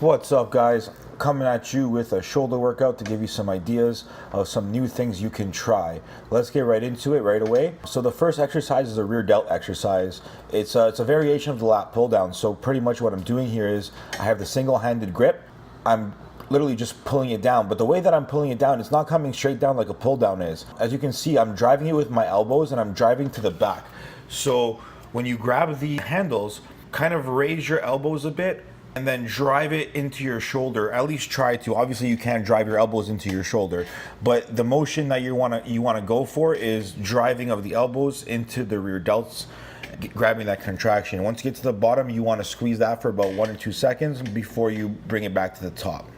What's up, guys? Coming at you with a shoulder workout to give you some ideas of some new things you can try. Let's get right into it right away. So the first exercise is a rear delt exercise. It's a variation of the lat pull down. So pretty much what I'm doing here is I have the single-handed grip. I'm literally just pulling it down, but the way that I'm pulling it down, it's not coming straight down like a pull down is. As you can see, I'm driving it with my elbows and I'm driving to the back. So when you grab the handles, kind of raise your elbows a bit and then drive it into your shoulder. At least try to. Obviously you can't drive your elbows into your shoulder, but the motion that you want to go for is driving of the elbows into the rear delts, grabbing that contraction. Once you get to the bottom, you want to squeeze that for about 1 or 2 seconds before you bring it back to the top.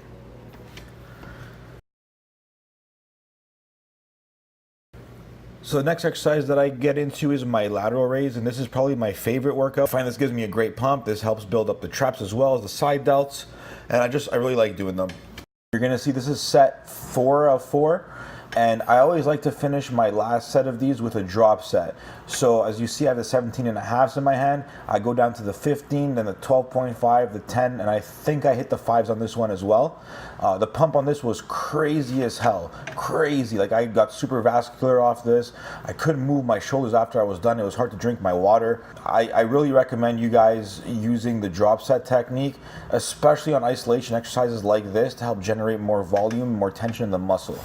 So the next exercise that I get into is my lateral raise, and this is probably my favorite workout. I find this gives me a great pump. This helps build up the traps as well as the side delts, and I really like doing them. You're gonna see this is set 4 of 4, and I always like to finish my last set of these with a drop set. So as you see, I have the 17.5s in my hand. I go down to the 15, then the 12.5, the 10, and I think I hit the 5s on this one as well. The pump on this was crazy as hell. Crazy. Like, I got super vascular off this. I couldn't move my shoulders after I was done. It was hard to drink my water. I really recommend you guys using the drop set technique, especially on isolation exercises like this, to help generate more volume, more tension in the muscle.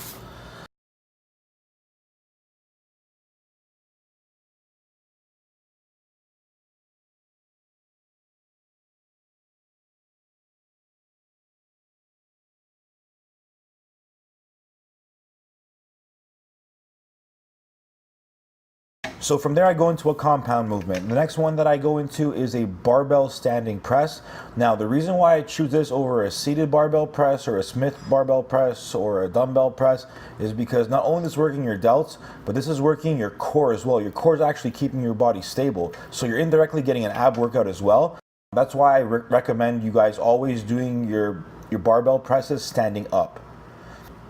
So from there I go into a compound movement. The next one that I go into is a barbell standing press. Now the reason why I choose this over a seated barbell press or a Smith barbell press or a dumbbell press is because not only is this working your delts, but this is working your core as well. Your core is actually keeping your body stable. So you're indirectly getting an ab workout as well. That's why I recommend you guys always doing your barbell presses standing up.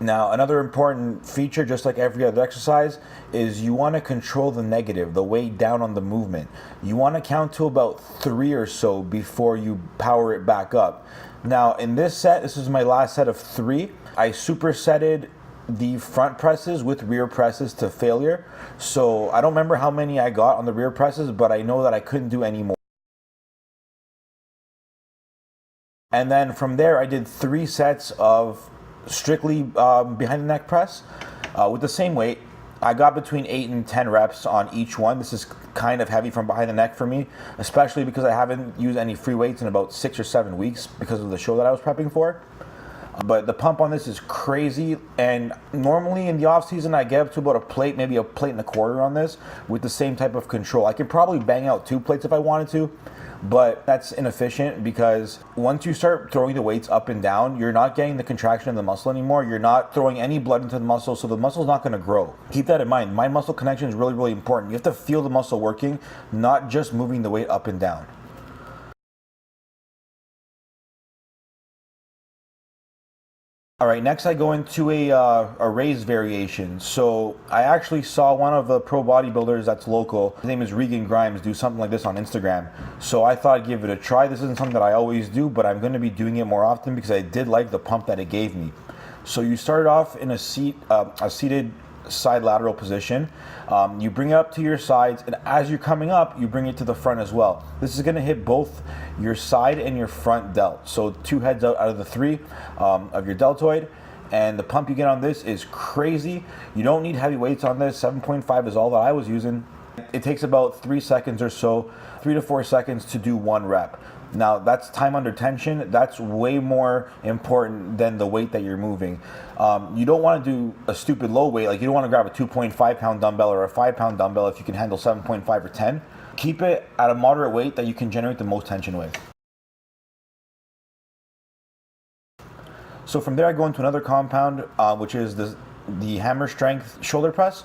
Now, another important feature, just like every other exercise, is you want to control the negative, the weight down on the movement. You want to count to about 3 or so before you power it back up. Now, in this set, this is my last set of 3. I supersetted the front presses with rear presses to failure. So I don't remember how many I got on the rear presses, but I know that I couldn't do any more. And then from there, I did 3 sets of strictly behind the neck press with the same weight. I got between 8 and 10 reps on each one. This is kind of heavy from behind the neck for me, especially because I haven't used any free weights in about 6 or 7 weeks because of the show that I was prepping for. But the pump on this is crazy, and normally in the off season I get up to about a plate, maybe a plate and a quarter on this with the same type of control. I could probably bang out 2 plates if I wanted to, but that's inefficient because once you start throwing the weights up and down, you're not getting the contraction in the muscle anymore. You're not throwing any blood into the muscle, so the muscle's not going to grow. Keep that in mind. Mind-muscle connection is really, really important. You have to feel the muscle working, not just moving the weight up and down. All right, next I go into a raise variation. So I actually saw one of the pro bodybuilders that's local, his name is Regan Grimes, do something like this on Instagram. So I thought I'd give it a try. This isn't something that I always do, but I'm going to be doing it more often because I did like the pump that it gave me. So you start off in a seated side lateral position. You bring it up to your sides, and as you're coming up, you bring it to the front as well. This is going to hit both your side and your front delt. So 2 heads out of the 3 of your deltoid, and the pump you get on this is crazy. You don't need heavy weights on this. 7.5 is all that I was using. It takes about 3 seconds or so, 3 to 4 seconds to do 1 rep. Now that's time under tension. That's way more important than the weight that you're moving. You don't want to do a stupid low weight. Like, you don't want to grab a 2.5 pound dumbbell or a 5 pound dumbbell if you can handle 7.5 or 10. Keep it at a moderate weight that you can generate the most tension with. So from there I go into another compound, which is the hammer strength shoulder press.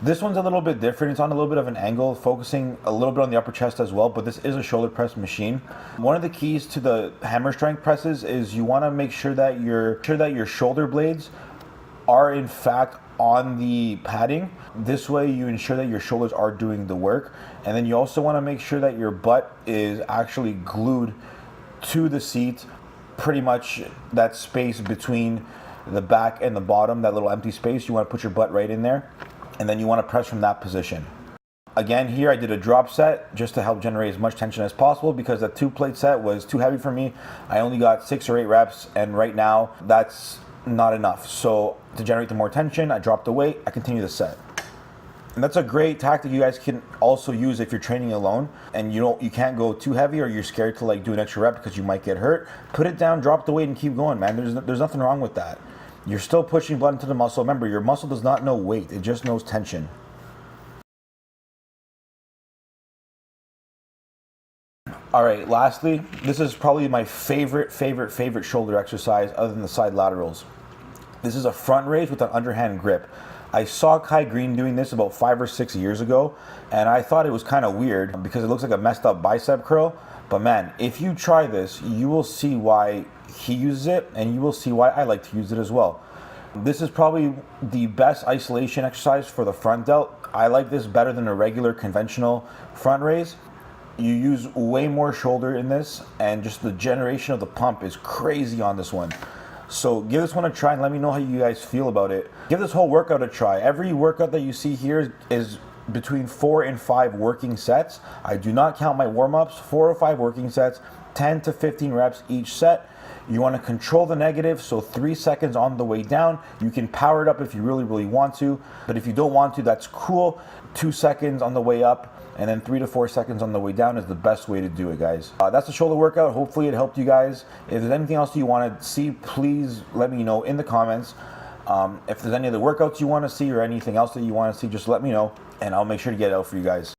This one's a little bit different. It's on a little bit of an angle, focusing a little bit on the upper chest as well, but this is a shoulder press machine. One of the keys to the hammer strength presses is you want to make sure that your shoulder blades are in fact on the padding. This way you ensure that your shoulders are doing the work, and then you also want to make sure that your butt is actually glued to the seat pretty much that space between the back and the bottom, that little empty space. You want to put your butt right in there, and then you want to press from that position. Again, here I did a drop set just to help generate as much tension as possible because the 2-plate set was too heavy for me. I only got 6 or 8 reps, and right now that's not enough. So to generate the more tension, I dropped the weight, I continue the set. And that's a great tactic you guys can also use if you're training alone and you can't go too heavy, or you're scared to like do an extra rep because you might get hurt. Put it down, drop the weight, and keep going, man. There's nothing wrong with that. You're still pushing blood into the muscle. Remember, your muscle does not know weight, it just knows tension. All right, lastly, this is probably my favorite shoulder exercise other than the side laterals. This is a front raise with an underhand grip. I saw Kai Green doing this about 5 or 6 years ago, and I thought it was kind of weird because it looks like a messed up bicep curl. But man, if you try this, you will see why he uses it, and you will see why I like to use it as well. This is probably the best isolation exercise for the front delt. I like this better than a regular conventional front raise. You use way more shoulder in this, and just the generation of the pump is crazy on this one. So give this one a try and let me know how you guys feel about it. Give this whole workout a try. Every workout that you see here is between 4 and 5 working sets. I do not count my warm-ups. 4 or 5 working sets, 10 to 15 reps each set. You want to control the negative, so 3 seconds on the way down. You can power it up if you really want to, but if you don't want to, that's cool. 2 seconds on the way up, and then 3 to 4 seconds on the way down is the best way to do it, guys. That's the shoulder workout. Hopefully it helped you guys. If there's anything else you want to see, please let me know in the comments. If there's any other workouts you want to see or anything else that you want to see, just let me know, and I'll make sure to get it out for you guys.